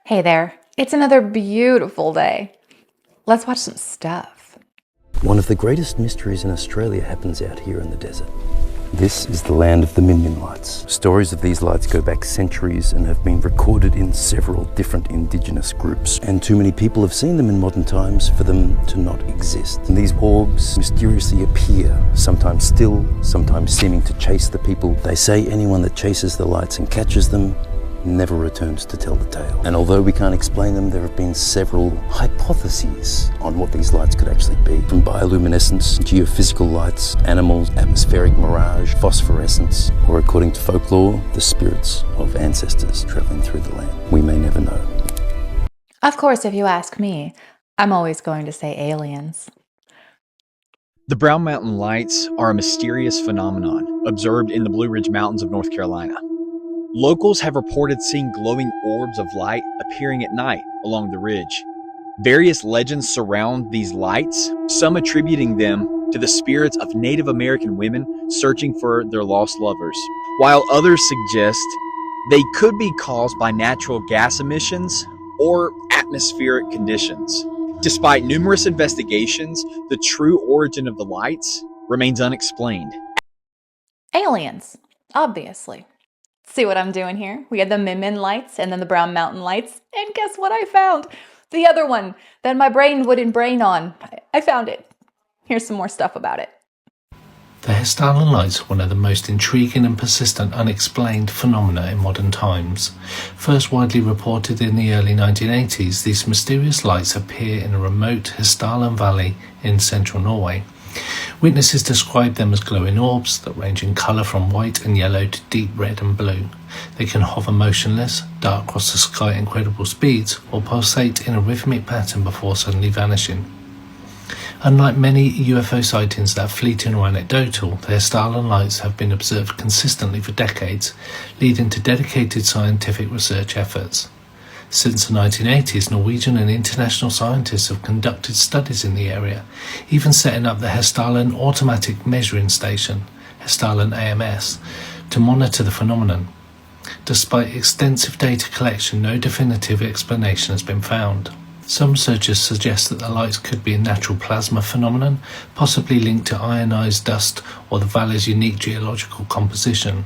Hey there, it's another beautiful day. Let's watch some stuff. One of the greatest mysteries in Australia happens out here in the desert. This is the land of the Million Lights. Stories of these lights go back centuries and have been recorded in several different indigenous groups. And too many people have seen them in modern times for them to not exist. And these orbs mysteriously appear, sometimes still, sometimes seeming to chase the people. They say anyone that chases the lights and catches them never returns to tell the tale. And although we can't explain them, there have been several hypotheses on what these lights could actually be. From bioluminescence, geophysical lights, animals, atmospheric mirage, phosphorescence, or according to folklore, the spirits of ancestors traveling through the land. We may never know. Of course, if you ask me, I'm always going to say aliens. The Brown Mountain Lights are a mysterious phenomenon observed in the Blue Ridge Mountains of North Carolina. Locals have reported seeing glowing orbs of light appearing at night along the ridge. Various legends surround these lights, some attributing them to the spirits of Native American women searching for their lost lovers, while others suggest they could be caused by natural gas emissions or atmospheric conditions. Despite numerous investigations, the true origin of the lights remains unexplained. Aliens, obviously. See what I'm doing here? We had the Min lights and then the Brown Mountain lights. And guess what I found? The other one that my brain wouldn't brain on. I found it. Here's some more stuff about it. The Hessdalen lights are one of the most intriguing and persistent unexplained phenomena in modern times. First widely reported in the early 1980s, these mysterious lights appear in a remote Hessdalen valley in central Norway. Witnesses describe them as glowing orbs that range in colour from white and yellow to deep red and blue. They can hover motionless, dart across the sky at incredible speeds, or pulsate in a rhythmic pattern before suddenly vanishing. Unlike many UFO sightings that are fleeting or anecdotal, the Hessdalen lights have been observed consistently for decades, leading to dedicated scientific research efforts. Since the 1980s, Norwegian and international scientists have conducted studies in the area, even setting up the Hessdalen Automatic Measuring Station, Hessdalen AMS, to monitor the phenomenon. Despite extensive data collection, no definitive explanation has been found. Some researchers suggest that the lights could be a natural plasma phenomenon, possibly linked to ionized dust or the valley's unique geological composition.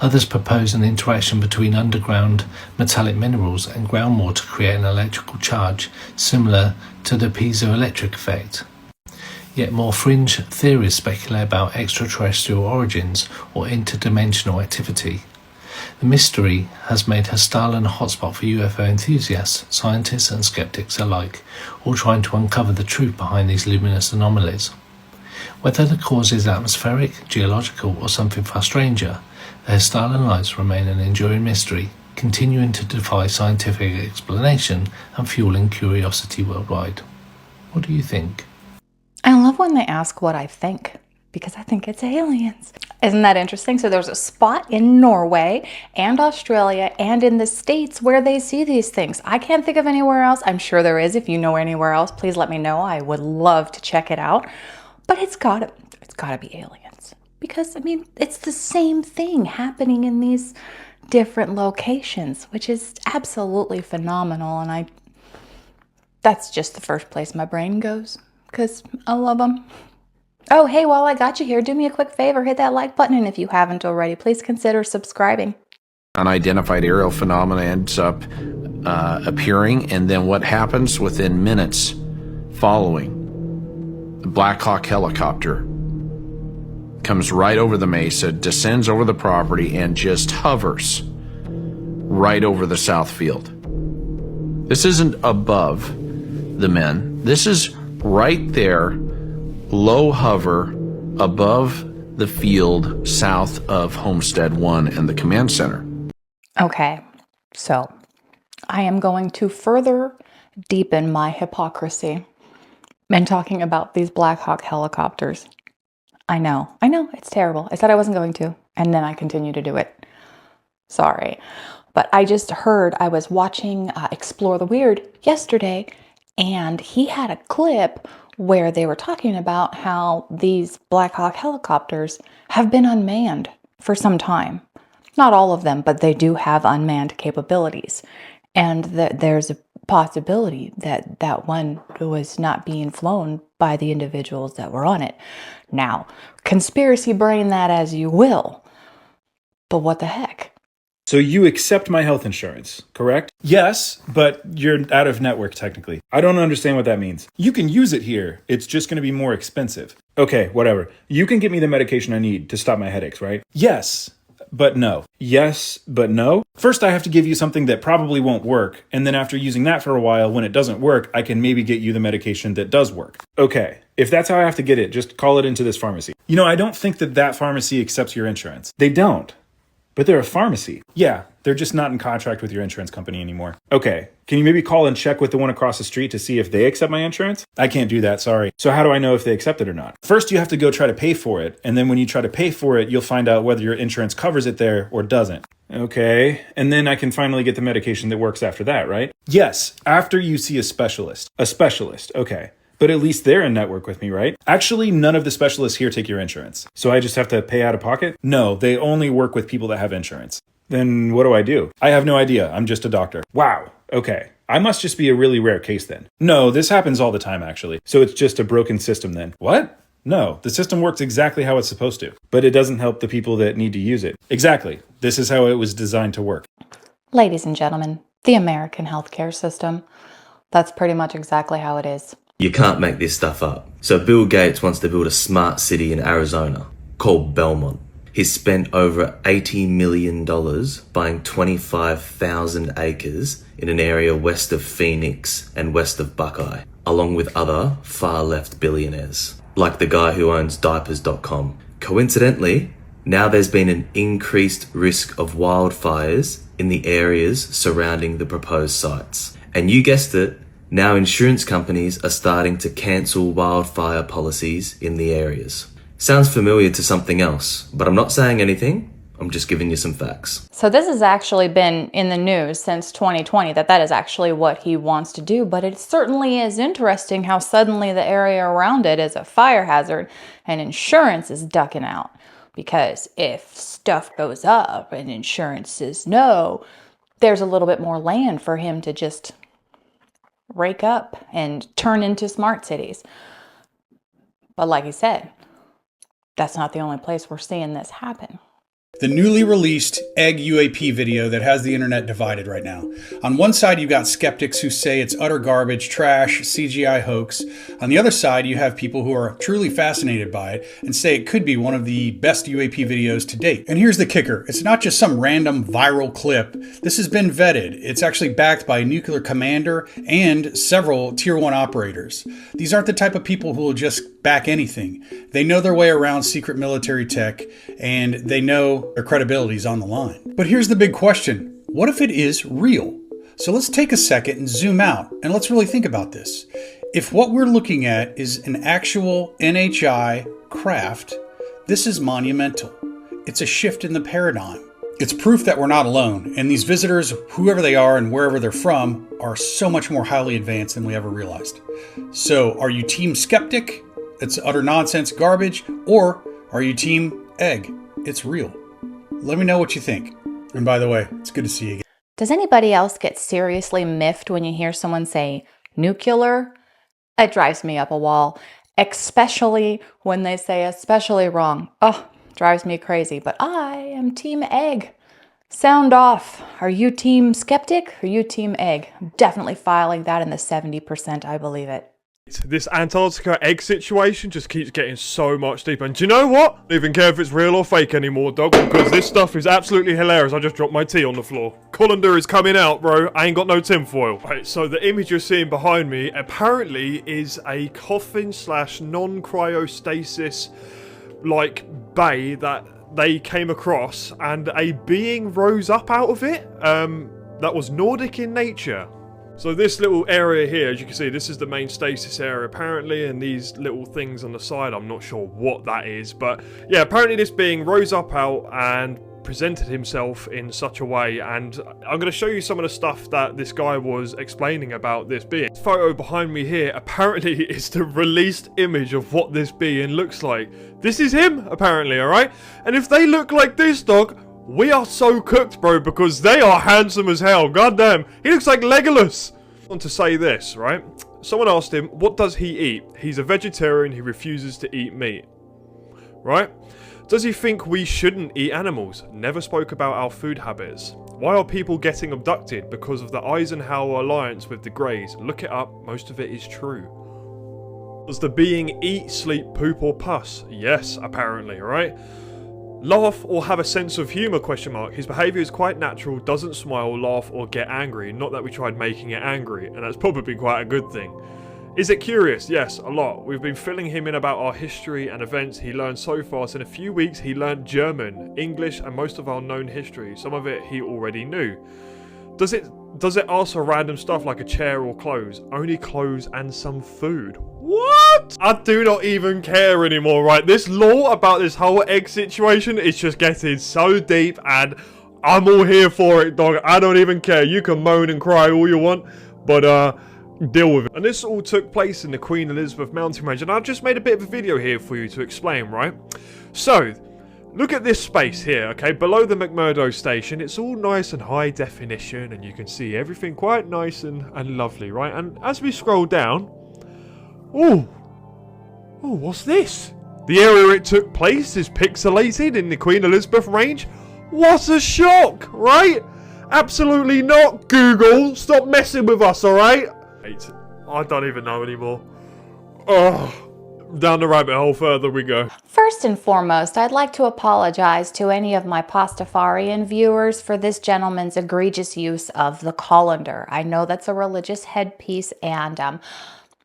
Others propose an interaction between underground metallic minerals and groundwater to create an electrical charge, similar to the piezoelectric effect. Yet more fringe theories speculate about extraterrestrial origins or interdimensional activity. The mystery has made Hessdalen a hotspot for UFO enthusiasts, scientists and skeptics alike, all trying to uncover the truth behind these luminous anomalies. Whether the cause is atmospheric, geological or something far stranger, the Hessdalen lights remain an enduring mystery, continuing to defy scientific explanation and fueling curiosity worldwide. What do you think? I love when they ask what I think, because I think it's aliens. Isn't that interesting? So there's a spot in Norway and Australia and in the States where they see these things. I can't think of anywhere else. I'm sure there is. If you know anywhere else, please let me know. I would love to check it out. But it's gotta be aliens. Because, I mean, it's the same thing happening in these different locations, which is absolutely phenomenal. And that's just the first place my brain goes, because I love them. Oh, hey, while I got you here, do me a quick favor, hit that like button, and if you haven't already, please consider subscribing. Unidentified aerial phenomena ends up appearing, and then what happens within minutes following? The Black Hawk helicopter comes right over the mesa, descends over the property, and just hovers right over the south field. This isn't above the men. This is right there, low hover above the field south of Homestead 1 and the command center. Okay, so I am going to further deepen my hypocrisy in talking about these Black Hawk helicopters. I know, it's terrible. I said I wasn't going to, and then I continue to do it. Sorry. But I just heard, I was watching Explore the Weird yesterday, and he had a clip where they were talking about how these Black Hawk helicopters have been unmanned for some time. Not all of them, but they do have unmanned capabilities. And that there's a possibility that that one was not being flown by the individuals that were on it. Now, conspiracy brain that as you will, but what the heck? So you accept my health insurance, correct? Yes, but you're out of network technically. I don't understand what that means. You can use it here. It's just going to be more expensive. Okay, whatever. You can get me the medication I need to stop my headaches, right? Yes, but no. Yes, but no. First, I have to give you something that probably won't work. And then after using that for a while, when it doesn't work, I can maybe get you the medication that does work. Okay, if that's how I have to get it, just call it into this pharmacy. You know, I don't think that that pharmacy accepts your insurance. They don't. But they're a pharmacy. Yeah, they're just not in contract with your insurance company anymore. Okay, can you maybe call and check with the one across the street to see if they accept my insurance? I can't do that, sorry. So how do I know if they accept it or not? First, you have to go try to pay for it. And then when you try to pay for it, you'll find out whether your insurance covers it there or doesn't. Okay, and then I can finally get the medication that works after that, right? Yes, after you see a specialist. A specialist, okay. But at least they're in network with me, right? Actually, none of the specialists here take your insurance. So I just have to pay out of pocket? No, they only work with people that have insurance. Then what do? I have no idea. I'm just a doctor. Wow. Okay. I must just be a really rare case then. No, this happens all the time, actually. So it's just a broken system then. What? No, the system works exactly how it's supposed to. But it doesn't help the people that need to use it. Exactly. This is how it was designed to work. Ladies and gentlemen, the American healthcare system. That's pretty much exactly how it is. You can't make this stuff up. So Bill Gates wants to build a smart city in Arizona called Belmont. He's spent over $80 million buying 25,000 acres in an area west of Phoenix and west of Buckeye, along with other far-left billionaires, like the guy who owns diapers.com. Coincidentally, now there's been an increased risk of wildfires in the areas surrounding the proposed sites. And you guessed it, now insurance companies are starting to cancel wildfire policies in the areas. Sounds familiar to something else, but I'm not saying anything. I'm just giving you some facts. So this has actually been in the news since 2020, that is actually what he wants to do. But it certainly is interesting how suddenly the area around it is a fire hazard and insurance is ducking out. Because if stuff goes up and insurance says no, there's a little bit more land for him to just rake up and turn into smart cities. But like he said, that's not the only place we're seeing this happen. The newly released egg UAP video that has the internet divided right now. On one side, you've got skeptics who say it's utter garbage, trash, CGI hoax. On the other side, you have people who are truly fascinated by it and say it could be one of the best UAP videos to date. And here's the kicker. It's not just some random viral clip. This has been vetted. It's actually backed by a nuclear commander and several tier 1 operators. These aren't the type of people who will just back anything. They know their way around secret military tech, and they know their credibility is on the line. But here's the big question. What if it is real? So let's take a second and zoom out, and let's really think about this. If what we're looking at is an actual NHI craft, this is monumental. It's a shift in the paradigm. It's proof that we're not alone, and these visitors, whoever they are and wherever they're from, are so much more highly advanced than we ever realized. So are you team skeptic? It's utter nonsense garbage, or are you team egg? It's real. Let me know what you think. And by the way, it's good to see you again. Does anybody else get seriously miffed when you hear someone say nuclear? It drives me up a wall, especially when they say especially wrong. Oh, drives me crazy, but I am team egg. Sound off. Are you team skeptic? Are you team egg? I'm definitely filing that in the 70%, I believe it. This Antarctica egg situation just keeps getting so much deeper. And do you know what? I don't even care if it's real or fake anymore, dog, because this stuff is absolutely hilarious. I just dropped my tea on the floor. Colander is coming out, bro. I ain't got no tinfoil. Right, so the image you're seeing behind me apparently is a coffin slash non-cryostasis like bay that they came across, and a being rose up out of it that was Nordic in nature. So this little area here, as you can see, this is the main stasis area apparently, and these little things on the side, I'm not sure what that is, but yeah, apparently this being rose up out and presented himself in such a way, and I'm going to show you some of the stuff that this guy was explaining about this being. This photo behind me here apparently is the released image of what this being looks like. This is him, apparently, alright? And if they look like this, dog, We are so cooked, bro, because they are handsome as hell. Goddamn, he looks like Legolas. I want to say this, right? Someone asked him, what does he eat? He's a vegetarian, he refuses to eat meat. Right? Does he think we shouldn't eat animals? Never spoke about our food habits. Why are people getting abducted? Because of the Eisenhower alliance with the Greys. Look it up, most of it is true. Does the being eat, sleep, poop or puss? Yes, apparently, right? Laugh or have a sense of humour, question mark. His behaviour is quite natural, doesn't smile, laugh or get angry. Not that we tried making it angry, and that's probably quite a good thing. Is it curious? Yes, a lot. We've been filling him in about our history and events he learned so fast. In a few weeks he learned German, English and most of our known history. Some of it he already knew. Does it ask for random stuff like a chair or clothes? Only clothes and some food. What? I do not even care anymore, right? This lore about this whole egg situation is just getting so deep and I'm all here for it, dog. I don't even care. You can moan and cry all you want, but deal with it. And this all took place in the Queen Elizabeth mountain range, and I've just made a bit of a video here for you to explain, right? So, look at this space here, okay? Below the McMurdo station, it's all nice and high definition, and you can see everything quite nice and lovely, right? And as we scroll down, oh, what's this? The area it took place is pixelated in the Queen Elizabeth range. What a shock, right? Absolutely not, Google. Stop messing with us, alright? I don't even know anymore. Oh, down the rabbit hole further we go. First and foremost, I'd like to apologize to any of my Pastafarian viewers for this gentleman's egregious use of the colander. I know that's a religious headpiece and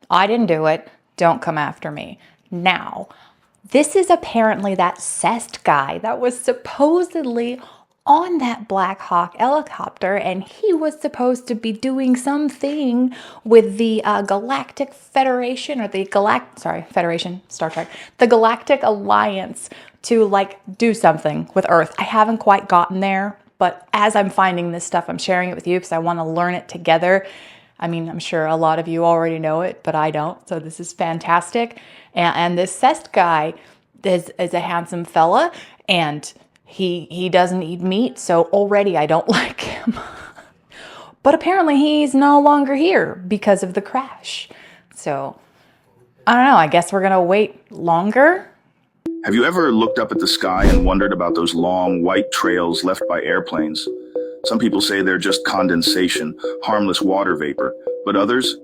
I didn't do it. Don't come after me. Now, this is apparently that cest guy that was supposedly on that Black Hawk helicopter, and he was supposed to be doing something with the Galactic Federation, or the Federation, Star Trek, the Galactic Alliance to like do something with Earth. I haven't quite gotten there, but as I'm finding this stuff, I'm sharing it with you because I want to learn it together. I mean, I'm sure a lot of you already know it, but I don't, so this is fantastic. And this Cest guy is a handsome fella, and he doesn't eat meat, so already I don't like him. But apparently he's no longer here because of the crash. So, I don't know, I guess we're gonna wait longer. Have you ever looked up at the sky and wondered about those long white trails left by airplanes? Some people say they're just condensation, harmless water vapor, but others,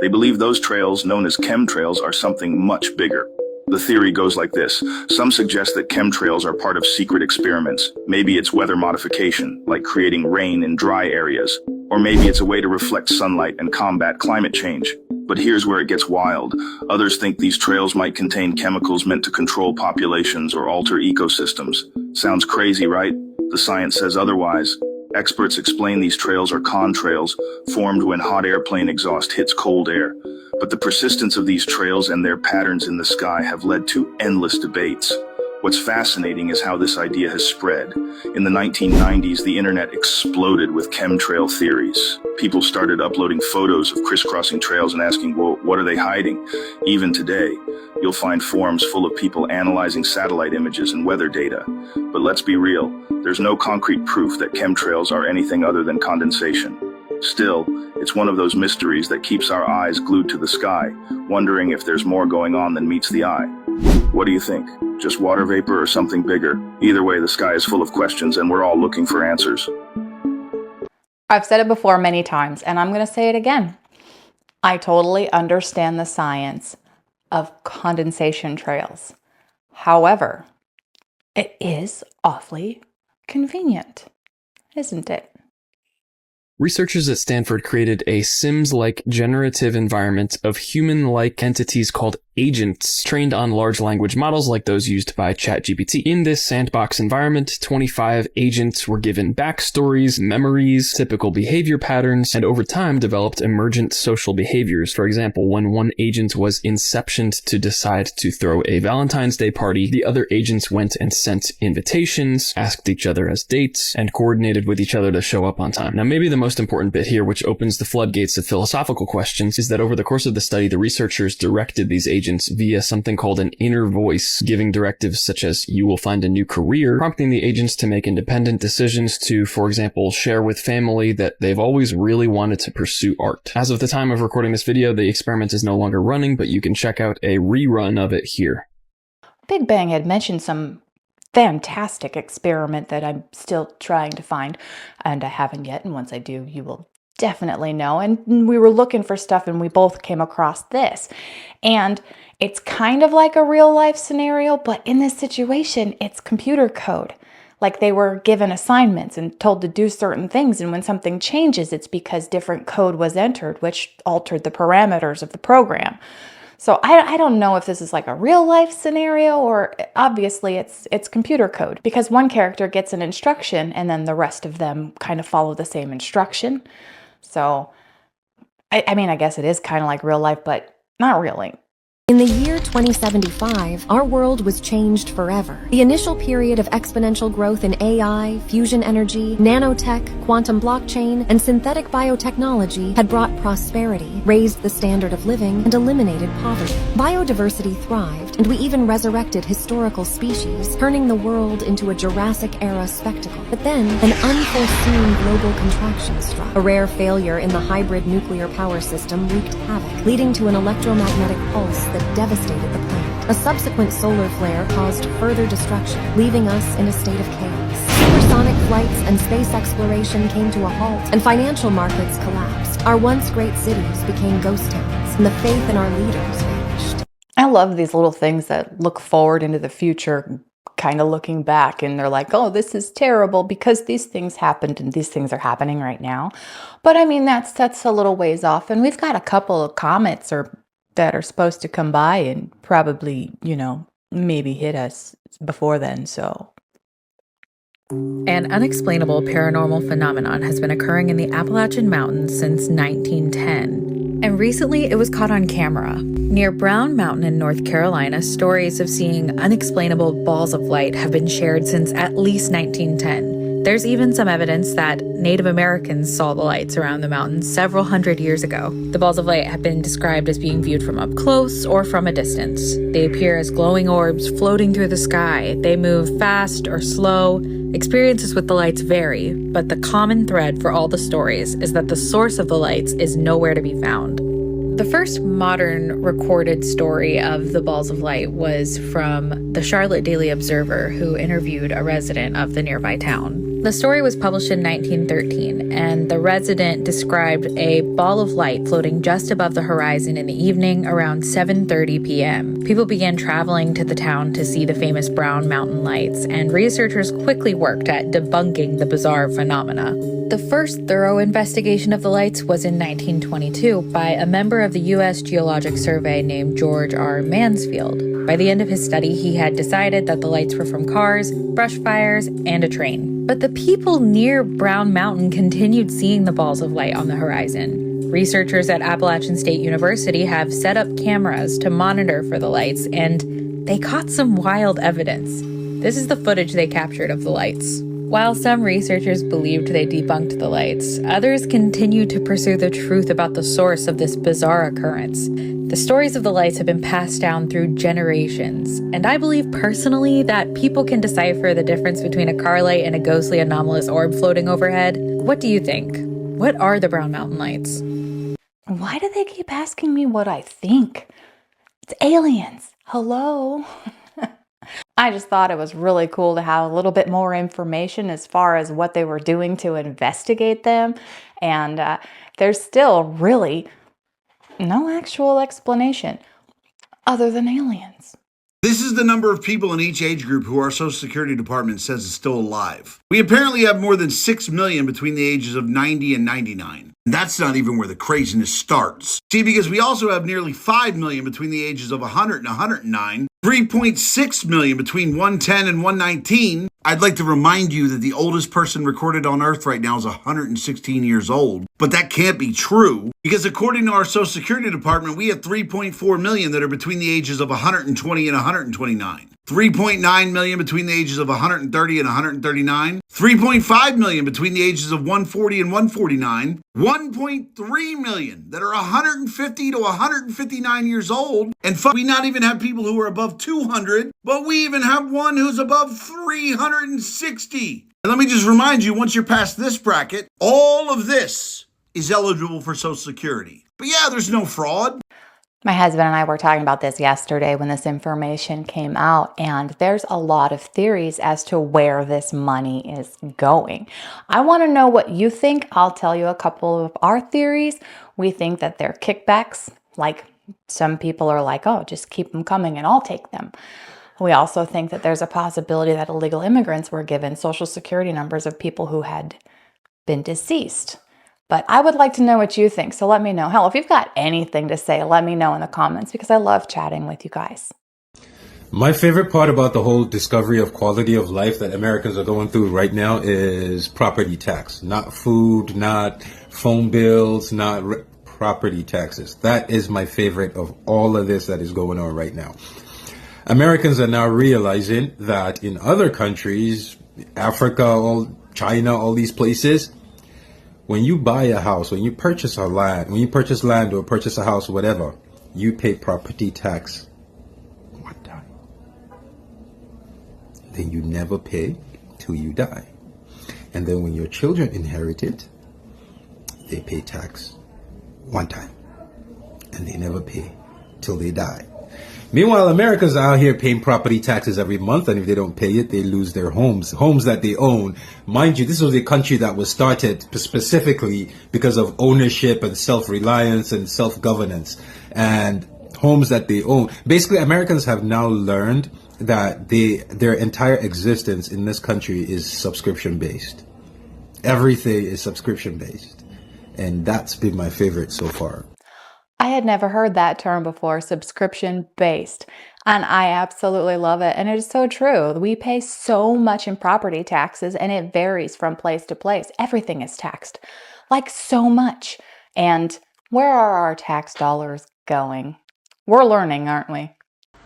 they believe those trails, known as chemtrails, are something much bigger. The theory goes like this. Some suggest that chemtrails are part of secret experiments. Maybe it's weather modification, like creating rain in dry areas. Or maybe it's a way to reflect sunlight and combat climate change. But here's where it gets wild. Others think these trails might contain chemicals meant to control populations or alter ecosystems. Sounds crazy, right? The science says otherwise. Experts explain these trails are contrails, formed when hot airplane exhaust hits cold air. But the persistence of these trails and their patterns in the sky have led to endless debates. What's fascinating is how this idea has spread. In the 1990s, the internet exploded with chemtrail theories. People started uploading photos of crisscrossing trails and asking, well, what are they hiding? Even today, you'll find forums full of people analyzing satellite images and weather data. But let's be real, there's no concrete proof that chemtrails are anything other than condensation. Still, it's one of those mysteries that keeps our eyes glued to the sky, wondering if there's more going on than meets the eye. What do you think? Just water vapor or something bigger? Either way, the sky is full of questions and we're all looking for answers. I've said it before many times, and I'm going to say it again. I totally understand the science of condensation trails. However, it is awfully convenient, isn't it? Researchers at Stanford created a Sims-like generative environment of human-like entities called agents trained on large language models like those used by ChatGPT. In this sandbox environment, 25 agents were given backstories, memories, typical behavior patterns, and over time developed emergent social behaviors. For example, when one agent was inceptioned to decide to throw a Valentine's Day party, the other agents went and sent invitations, asked each other as dates, and coordinated with each other to show up on time. Now, maybe the most important bit here, which opens the floodgates of philosophical questions, is that over the course of the study, the researchers directed these agents agents via something called an inner voice, giving directives such as "you will find a new career," prompting the agents to make independent decisions to, for example, share with family that they've always really wanted to pursue art. As of the time of recording this video, the experiment is no longer running, but you can check out a rerun of it here. Big Bang had mentioned some fantastic experiment that I'm still trying to find, and I haven't yet, and once I do, you will definitely know. And we were looking for stuff, and we both came across this. And it's kind of like a real life scenario, but in this situation, it's computer code. Like they were given assignments and told to do certain things, and when something changes, it's because different code was entered, which altered the parameters of the program. So I don't know if this is like a real life scenario, or obviously it's computer code, because one character gets an instruction and then the rest of them kind of follow the same instruction. So I mean, I guess it is kind of like real life, but not really. In the year 2075, our world was changed forever. The initial period of exponential growth in AI, fusion energy, nanotech, quantum blockchain, and synthetic biotechnology had brought prosperity, raised the standard of living, and eliminated poverty. Biodiversity thrived, and we even resurrected historical species, turning the world into a Jurassic-era spectacle. But then, an unforeseen global contraction struck. A rare failure in the hybrid nuclear power system wreaked havoc, leading to an electromagnetic pulse that devastated the planet. A subsequent solar flare caused further destruction, leaving us in a state of chaos. Supersonic flights and space exploration came to a halt, and financial markets collapsed. Our once great cities became ghost towns, and the faith in our leaders vanished. I love these little things that look forward into the future, kind of looking back, and they're like, oh, this is terrible because these things happened and these things are happening right now. But I mean, that's a little ways off, and we've got a couple of comets that are supposed to come by and probably, maybe hit us before then, so. An unexplainable paranormal phenomenon has been occurring in the Appalachian Mountains since 1910, and recently it was caught on camera. Near Brown Mountain in North Carolina, stories of seeing unexplainable balls of light have been shared since at least 1910. There's even some evidence that Native Americans saw the lights around the mountain several hundred years ago. The balls of light have been described as being viewed from up close or from a distance. They appear as glowing orbs floating through the sky. They move fast or slow. Experiences with the lights vary, but the common thread for all the stories is that the source of the lights is nowhere to be found. The first modern recorded story of the balls of light was from the Charlotte Daily Observer, who interviewed a resident of the nearby town. The story was published in 1913, and the resident described a ball of light floating just above the horizon in the evening around 7:30 p.m. People began traveling to the town to see the famous Brown Mountain lights, and researchers quickly worked at debunking the bizarre phenomena. The first thorough investigation of the lights was in 1922 by a member of the U.S. Geologic Survey named George R. Mansfield. By the end of his study, he had decided that the lights were from cars, brush fires, and a train. But the people near Brown Mountain continued seeing the balls of light on the horizon. Researchers at Appalachian State University have set up cameras to monitor for the lights, and they caught some wild evidence. This is the footage they captured of the lights. While some researchers believed they debunked the lights, others continued to pursue the truth about the source of this bizarre occurrence. The stories of the lights have been passed down through generations, and I believe personally that people can decipher the difference between a car light and a ghostly anomalous orb floating overhead. What do you think? What are the Brown Mountain lights? Why do they keep asking me what I think? It's aliens. Hello? I just thought it was really cool to have a little bit more information as far as what they were doing to investigate them. And there's still really no actual explanation other than aliens. This is the number of people in each age group who our Social Security Department says is still alive. We apparently have more than 6 million between the ages of 90 and 99. And that's not even where the craziness starts. See, because we also have nearly 5 million between the ages of 100 and 109, 3.6 million between 110 and 119. I'd like to remind you that the oldest person recorded on Earth right now is 116 years old. But that can't be true, because according to our Social Security Department, we have 3.4 million that are between the ages of 120 and 129. 3.9 million between the ages of 130 and 139, 3.5 million between the ages of 140 and 149, 1.3 million that are 150 to 159 years old, and we not even have people who are above 200, but we even have one who's above 360. And let me just remind you, once you're past this bracket, all of this is eligible for Social Security. But yeah, there's no fraud. My husband and I were talking about this yesterday when this information came out, and there's a lot of theories as to where this money is going. I want to know what you think. I'll tell you a couple of our theories. We think that they're kickbacks. Like, some people are like, oh, just keep them coming and I'll take them. We also think that there's a possibility that illegal immigrants were given Social Security numbers of people who had been deceased. But I would like to know what you think, so let me know. Hell, if you've got anything to say, let me know in the comments, because I love chatting with you guys. My favorite part about the whole discovery of quality of life that Americans are going through right now is property tax. Not food, not phone bills, not property taxes. That is my favorite of all of this that is going on right now. Americans are now realizing that in other countries, Africa, China, all these places, when you buy a house, when you purchase land or purchase a house or whatever, you pay property tax one time. Then you never pay till you die. And then when your children inherit it, they pay tax one time. And they never pay till they die. Meanwhile, Americans are out here paying property taxes every month, and if they don't pay it, they lose their homes that they own. Mind you, this was a country that was started specifically because of ownership and self-reliance and self-governance, and homes that they own. Basically, Americans have now learned that their entire existence in this country is subscription-based. Everything is subscription-based, and that's been my favorite so far. I had never heard that term before, subscription-based, and I absolutely love it. And it is so true. We pay so much in property taxes, and it varies from place to place. Everything is taxed, like so much. And where are our tax dollars going? We're learning, aren't we?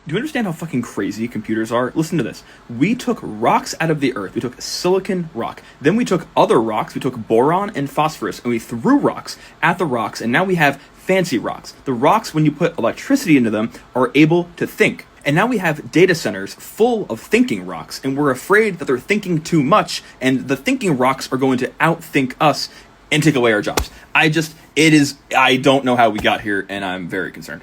Do you understand how fucking crazy computers are? Listen to this. We took rocks out of the earth. We took silicon rock. Then we took other rocks. We took boron and phosphorus, and we threw rocks at the rocks, and now we have fancy rocks. The rocks, when you put electricity into them, are able to think. And now we have data centers full of thinking rocks, and we're afraid that they're thinking too much, and the thinking rocks are going to outthink us and take away our jobs. I don't know how we got here, and I'm very concerned.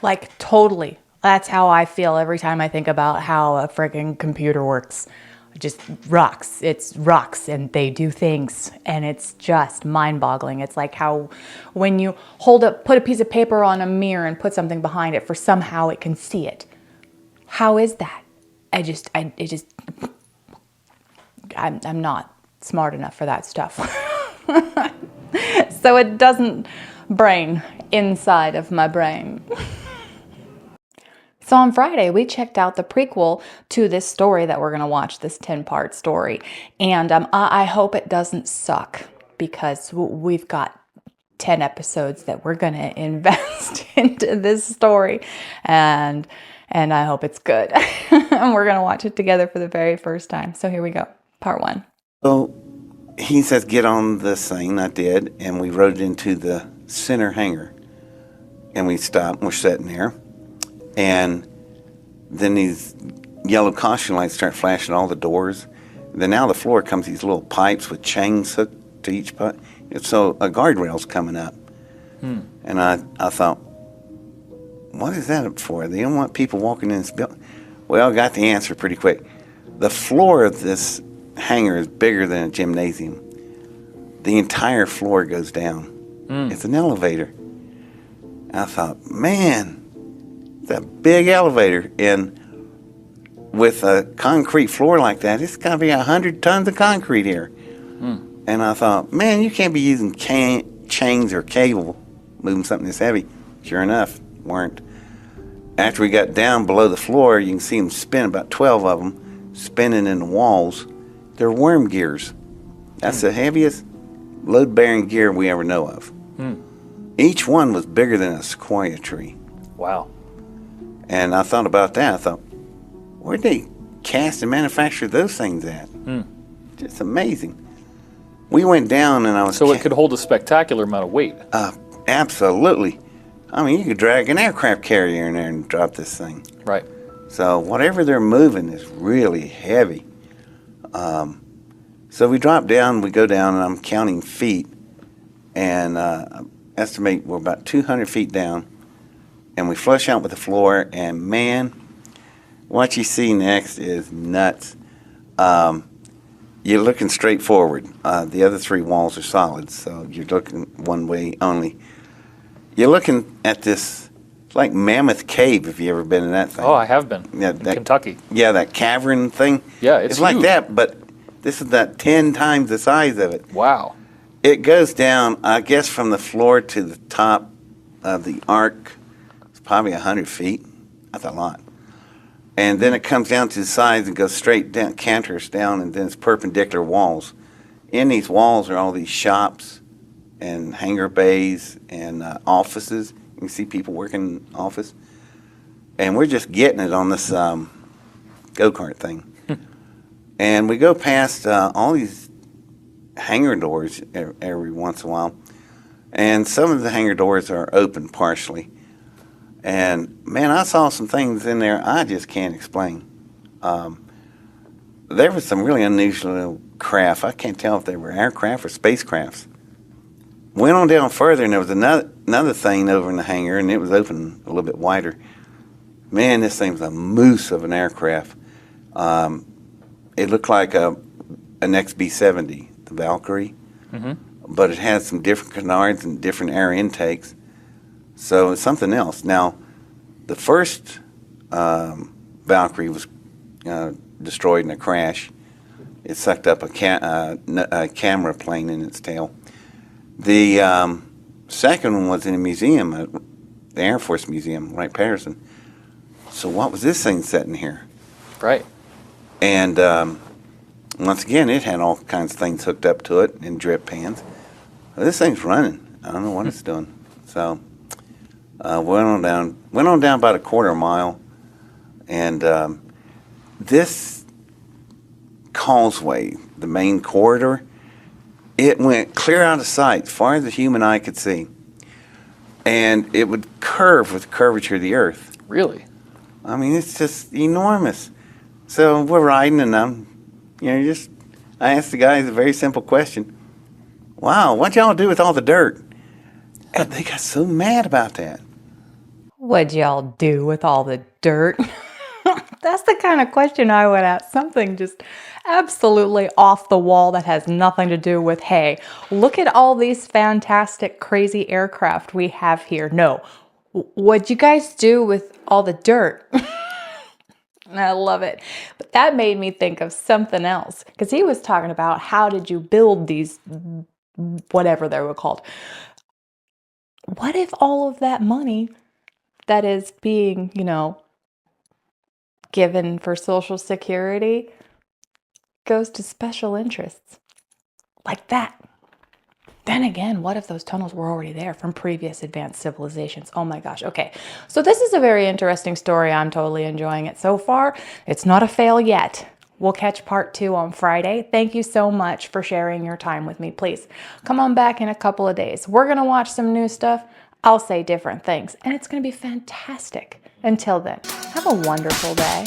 Like, totally. That's how I feel every time I think about how a friggin' computer works. Just rocks. It's rocks, and they do things, and it's just mind-boggling. It's like how when you put a piece of paper on a mirror and put something behind it, for somehow it can see it. How is that? I'm not smart enough for that stuff. So it doesn't brain inside of my brain. So on Friday, we checked out the prequel to this story that we're going to watch, this 10-part story. And I hope it doesn't suck, because we've got 10 episodes that we're going to invest into this story. And I hope it's good. And we're going to watch it together for the very first time. So here we go. Part 1. So he says, get on this thing. I did. And we rode it into the center hangar. And we stopped. And we're sitting there. And then these yellow caution lights start flashing all the doors. And then now the floor comes these little pipes with chains hooked to each pipe. So a guardrail's coming up. And I thought, what is that for? They don't want people walking in this building. Well, I got the answer pretty quick. The floor of this hangar is bigger than a gymnasium. The entire floor goes down. It's an elevator. And I thought, man, it's a big elevator, and with a concrete floor like that, it's got to be 100 tons of concrete here. And I thought, man, you can't be using chains or cable moving something this heavy. Sure enough, weren't. After we got down below the floor, you can see them spin, about 12 of them, spinning in the walls. They're worm gears. That's the heaviest load-bearing gear we ever know of. Each one was bigger than a sequoia tree. Wow. And I thought about that. I thought, where'd they cast and manufacture those things at? Just amazing. We went down and I was... So it could hold a spectacular amount of weight. Absolutely. I mean, you could drag an aircraft carrier in there and drop this thing. Right. So whatever they're moving is really heavy. So we drop down, we go down, and I'm counting feet, and estimate we're about 200 feet down, and we flush out with the floor, and man, what you see next is nuts. You're looking straight forward. The other three walls are solid, so you're looking one way only. You're looking at this, like Mammoth Cave, if you ever been in that thing. Oh, I have been. Yeah, in Kentucky. Yeah, that cavern thing. Yeah, it's like huge. that, but this is that 10 times the size of it. Wow. It goes down, I guess, from the floor to the top of the arc. It's probably 100 feet. That's a lot. And then it comes down to the sides and goes straight down, canters down, and then it's perpendicular walls. In these walls are all these shops and hangar bays and offices. You can see people working in office. And we're just getting it on this go-kart thing. And we go past all these hangar doors every once in a while. And some of the hangar doors are open partially. And, man, I saw some things in there I just can't explain. There was some really unusual craft. I can't tell if they were aircraft or spacecrafts. Went on down further, and there was another thing over in the hangar, and it was open a little bit wider. Man, this thing was a moose of an aircraft. It looked like an XB-70, the Valkyrie, but it had some different canards and different air intakes. So it's something else. Now, the first Valkyrie was destroyed in a crash. It sucked up a camera plane in its tail. The second one was in a museum, the Air Force Museum, Wright-Patterson. So what was this thing sitting here? Right. And once again, it had all kinds of things hooked up to it in drip pans. Well, this thing's running. I don't know what it's doing. So went on down about a quarter mile, and this causeway, the main corridor, it went clear out of sight as far as the human eye could see, and it would curve with the curvature of the earth. Really? I mean, it's just enormous. So we're riding, and I asked the guys a very simple question. Wow, what'd y'all do with all the dirt? And they got so mad about that. What'd y'all do with all the dirt? That's the kind of question I would ask. Something just absolutely off the wall that has nothing to do with, hey, look at all these fantastic, crazy aircraft we have here. No, what'd you guys do with all the dirt? I love it. But that made me think of something else, because he was talking about how did you build these, whatever they were called. What if all of that money that is being, given for Social Security goes to special interests like that? Then again, what if those tunnels were already there from previous advanced civilizations? Oh my gosh. Okay. So this is a very interesting story. I'm totally enjoying it so far. It's not a fail yet. We'll catch part 2 on Friday. Thank you so much for sharing your time with me. Please come on back in a couple of days. We're going to watch some new stuff. I'll say different things, and it's going to be fantastic. Until then, have a wonderful day.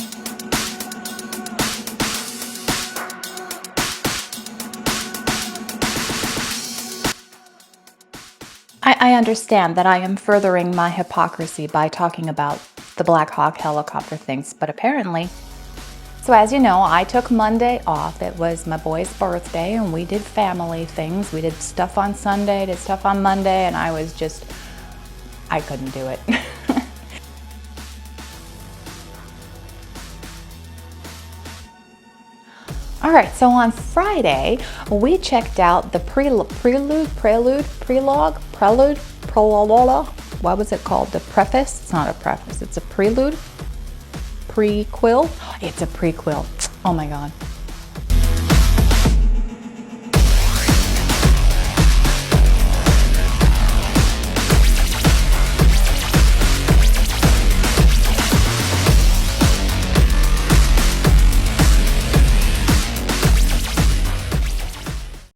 I understand that I am furthering my hypocrisy by talking about the Black Hawk helicopter things, but apparently... So as you know, I took Monday off. It was my boy's birthday, and we did family things. We did stuff on Sunday, did stuff on Monday, and I couldn't do it. All right, so on Friday, we checked out the prologue, what was it called? The preface? It's not a preface, it's a prelude, prequel. It's a prequel. Oh my God.